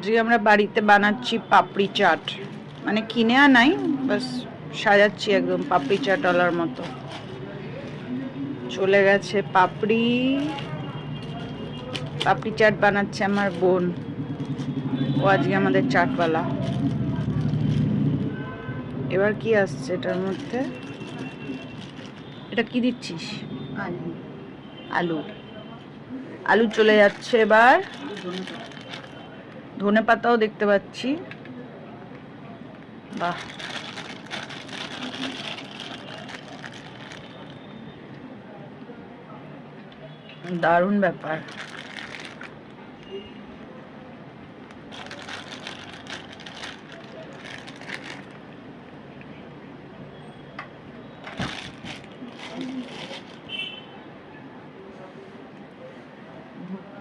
আজকে আমরা বাড়িতে বানাচ্ছি পাপড়ি চাট, মানে কিনে আনাই, বাস সাজাচ্ছি একদম পাপড়ি চাটওয়ালার মতো। চলে গেছে পাপড়ি চাট বানাচ্ছে আমার বোন, ও আজকে আমাদের চাটওয়ালা। এবার কি আসছে এটার মধ্যে? এটা কি দিচ্ছিস? আলু আলু চলে যাচ্ছে। এবার ধনে পাতাও দেখতে পাচ্ছি। বাহ, দারুণ ব্যাপার।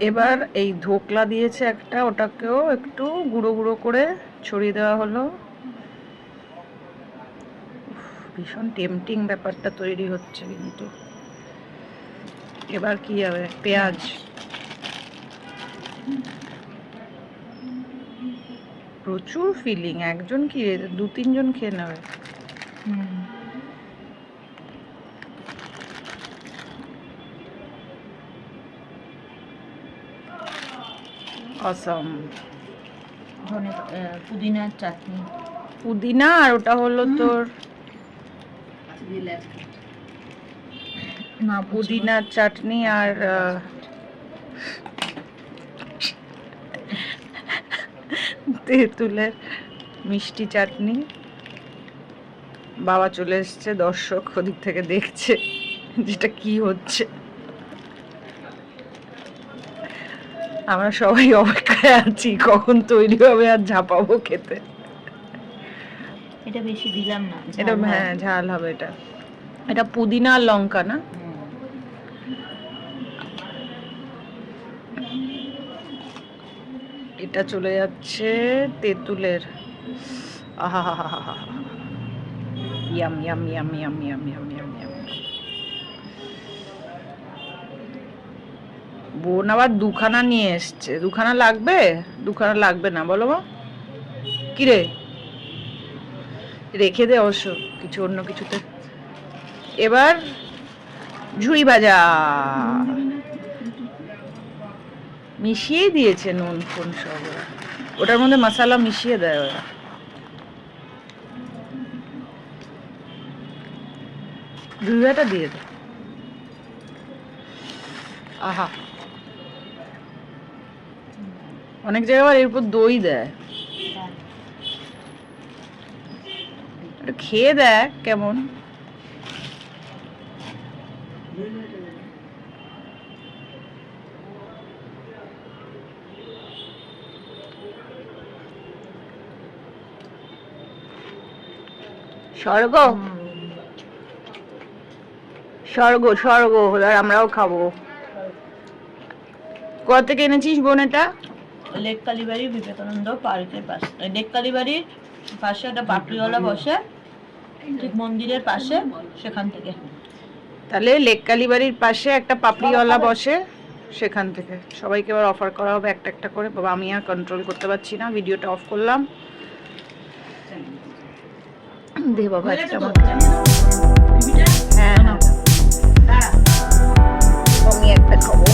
এবার এই ধোকলা দিয়েছে একটা, ওটাকেও একটু গুঁড়ো গুঁড়ো করে ছড়িয়ে দেওয়া হলো। ভীষণ টেম্পটিং ব্যাপারটা তৈরি হচ্ছে কিন্তু। এবার কি হবে? পেঁয়াজ। প্রচুর ফিলিং, একজন কি 2-3 জন খেয়ে নেবে। অসম। পুদিনার চাটনি, পুদিনা, আর ওটা হলো তোর না, পুদিনার চাটনি আর তেঁতুলের মিষ্টি চাটনি। বাবা চলে এসছে, দর্শক ওদিক থেকে দেখছে যেটা কি হচ্ছে। আমরা সবাই অপেক্ষায় আছি কখন তৈরি হবে আর ঝাঁপাবো খেতে। এটা বেশি দিলাম না, এটা হ্যাঁ ঝাল হবে। এটা এটা পুদিনা আর লঙ্কা না? এটা চলে যাচ্ছে তেঁতুলের। আহা হা হা হা, yum yum yum yum yum yum yum yum. বোন আবার 2খানা নিয়ে এসছে। 2খানা লাগবে? 2খানা লাগবে না বলো মা। কি রে, রেখে দে অবশ্য কিছু, অন্য কিছুতে। এবার ঝুড়ি ভাজা মিশিয়ে দিয়েছে, নুন ফোন সব ওটার মধ্যে মশলা মিশিয়ে দেয় ওরা। ঝুড়ি ভাজাটা দিয়ে দে। আহা, অনেক জায়গায় আবার এর উপর দই দেয়। খেয়ে দেখ কেমন। স্বর্গ স্বর্গ স্বর্গ হলো। আর আমরাও খাবো। কোথা থেকে এনেছিস বোন এটা? লেক কালীবাড়ি বিবেকানন্দ পার্কের পাশে, লেক কালীবাড়ির পাশে একটা পাপড়িওয়ালা বসে, ঠিক মন্দিরের পাশে, সেখান থেকে। তাহলে লেক কালীবাড়ির পাশে একটা পাপড়িওয়ালা বসে, সেখান থেকে সবাইকে এবার অফার করা হবে একটা একটা করে। বাবা আমি আর কন্ট্রোল করতে পারছি না, ভিডিওটা অফ করলাম। দে বাবা একটা। হ্যাঁ আমি একটা খাবো।